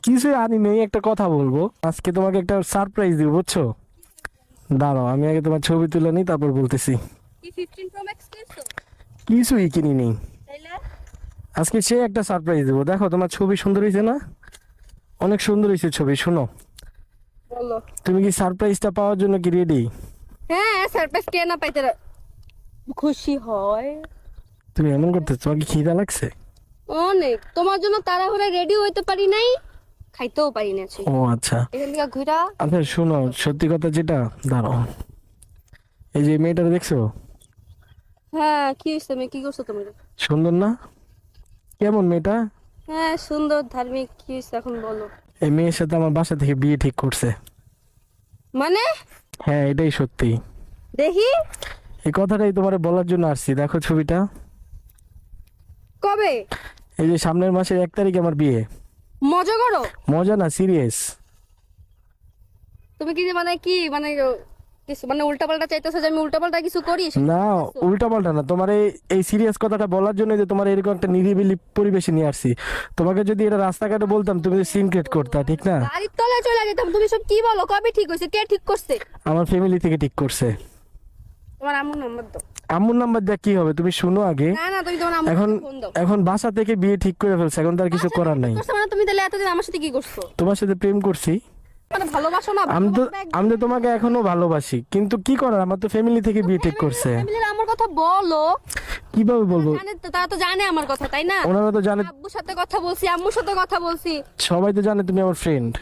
কিছু আনি নেই, একটা কথা বলবো। আজকে তোমাকে একটা সারপ্রাইজ দিব, বুঝছো? দাঁড়াও, আমি আগে তোমার ছবি তুলে নিই, তারপর বলতেছি। কি 15 প্রো ম্যাক্স কিনছো? কিছুই কিনি নেই, তাইলে আজকে সে একটা সারপ্রাইজ দেবো। দেখো তোমার ছবি সুন্দর হয়েছে না? অনেক সুন্দর হয়েছে ছবি। শোনো, বলো। তুমি কি সারপ্রাইজটা পাওয়ার জন্য কি রেডি? হ্যাঁ, সারপ্রাইজ কে না পাইতে খুশি হয়। তুমি এমন করতেছো, তোমার কি খিদা লাগছে? অনেক, তোমার জন্য তাড়াহুড়া রেডি হইতে পারি নাই, খাইতেও পারি না। ও আচ্ছা এখান থেকে ঘুরা। আচ্ছা, শোনো সত্যি কথা যেটা, দাঁড়াও, এই যে মেয়েটা দেখছো, হ্যাঁ, কি হইছে? আমি কি করছো তুমি? সুন্দর না? কেমন মেয়েটা? হ্যাঁ, সুন্দর ধার্মিক। কি হইছে এখন বলো। এই মেয়ের সাথে আমার বাসা থেকে বিয়ে ঠিক করছে। মানে? হ্যাঁ, এটাই সত্যি। দেখি এই কথাটাই তোমার বলার জন্য আসছি। দেখো ছবিটা, কবে? এই যে সামনের মাসের 1 তারিখে আমার বিয়ে। মজা করো? মজা না, সিরিয়াস। তুমি কি যে মানে কি মানে কিছু মানে উল্টাপাল্টা চাইতেছো যে আমি উল্টাপাল্টা কিছু করি? না, উল্টা পাল্টা না, তোমার এই সিরিয়াস কথাটা বলার জন্য যে তোমার এরকম একটা নিরিবিলি পরিবেশে নিয়ে আসছি। তোমাকে যদি এটা রাস্তাঘাটে বলতাম, তুমি সিনক্রেট করতা, ঠিক না? গাড়ির তলায় চলে যেতাম। তুমি সব কি বলো? কবে ঠিক হয়েছে? কে ঠিক করছে? আমার ফ্যামিলি থেকে ঠিক করছে। তোমার আম্মুর নাম্বার দাও। আম্মুর নাম্বার দেখ কি হবে, তুমি শুনো আগে। না না, তুমি তোমার আম্মুর এখন ফোন দাও। এখন বাসা থেকে বিয়ে ঠিক করে ফেলছে, এখন তার কিছু করার নাই। করছো মানে তুমি তাহলে এতদিন আমার সাথে কি করছো? তোমার সাথে প্রেম করছি। মানে ভালোবাসো না? আমি তো তোমাকে এখনো ভালোবাসি, কিন্তু কি করার, আমার তো ফ্যামিলি থেকে বিয়ে ঠিক করছে। ফ্যামিলির আমার কথা বলো। কিভাবে বলবো? তারা তো জানে আমার কথা, তাই না? ওনারা তো জানে, আব্বুর সাথে কথা বলছি, আম্মুর সাথে কথা বলছি। সবাই তো জানে তুমি আমার ফ্রেন্ড।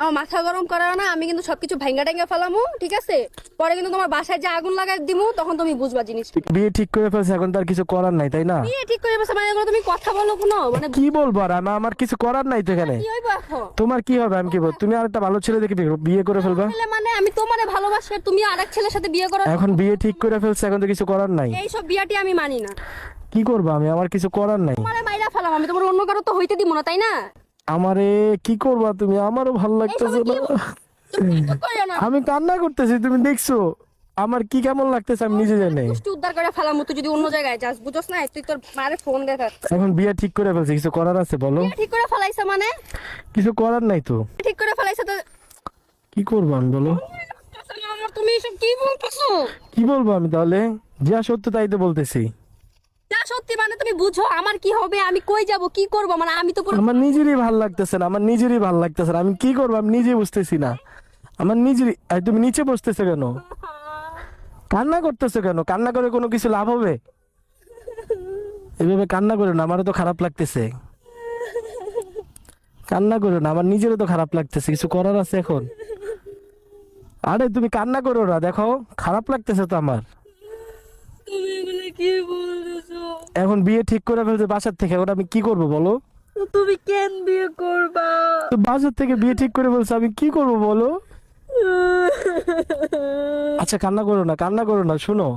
আমার মাথা গরম করাও না। আমি কিন্তু সবকিছু ভাঙ্গা টাঙ্গা ফেলামু, ঠিক আছে? পরে কিন্তু তোমার বাসায় যে আগুন লাগাই দিমু, তখন তুমি বুঝবা জিনিস। বিয়ে ঠিক করে ফেলছে, এখন তার কিছু করার নাই, তাই না? বিয়ে ঠিক করে বসে মানে এগুলো তুমি কথা বলো কোনো মানে কি বলবো আর, আমার কিছু করার নাই তো এখানে। কি হইব এখন? তোমার কি হবে, আমি কি বলবো? তুমি আর একটা ভালো ছেলে দেখে বিয়ে করে ফেলবা। তাহলে মানে আমি তোমারে ভালোবাসি আর তুমি আরেক ছেলের সাথে বিয়ে করো? এখন বিয়ে ঠিক করে ফেলছে, এখন তো কিছু করার নাই। এই সব বিয়াটি আমি মানি না। কি করবো আমি, আমার কিছু করার নাই। তোমারে মাইরা ফেলাম, আমি তোমার অন্য কারো তো হইতে দিব না, তাই না? আমারে কি করবা তুমি, আমারও ভালো লাগতেছে এইসবে না। তুমি তো কইও না। আমি কান্না করতেছি, তুমি দেখছো আমার কি কেমন লাগতেছে, আমি নিজে জানি। কুষ্টি উদ্ধার করে ফেলাম, তুই যদি অন্য জায়গায় যাস, বুঝছস না? তুই তোর মারে ফোন দেখা। এখন বিয়ে ঠিক করে ফেলছে, কিছু করার আছে বলো? বিয়ে ঠিক করে ফেলাইছে মানে? কিছু করার নাই তো। ঠিক করে ফেলাইছে তো। কি করবো আমি বলো? আমার তুমি এসব কি বলতেছো? কি বলবো আমি তাহলে? যা সত্য তাই তো বলতেছি। যা সত্যি মানে তুমি বুঝো আমার কি হবে, আমি কই যাব, কি করব? মানে আমি তো পুরো আমার নিজেরই ভাল লাগতেছে না, আমার নিজেরই ভাল লাগতেছে না, আমি কি করবো আমি নিজে বুঝতেছি না। আমার নিজেরই। এই, তুমি নিচে বসতেছো কেন? কান্না করতেছো কেন? কান্না করে কোনো কিছু লাভ হবে? এভাবে কান্না করো না, আমারও তো খারাপ লাগতেছে। কান্না করো না, আমার নিজেরও তো খারাপ লাগতেছে, কিছু করার আছে এখন? আরে তুমি কান্না করো না, দেখো খারাপ লাগতেছে তো আমার। তুমি এগুলো কি বলতেছো? এখন বিয়ে ঠিক করে ফেলছে বাসার থেকে, এখন আমি কি করব বলো? তুমি কেন বিয়ে করবা? তো বাসার থেকে বিয়ে ঠিক করে ফেলছে, আমি কি করব বলো? আচ্ছা কান্না করো না, কান্না করো না, শুনো।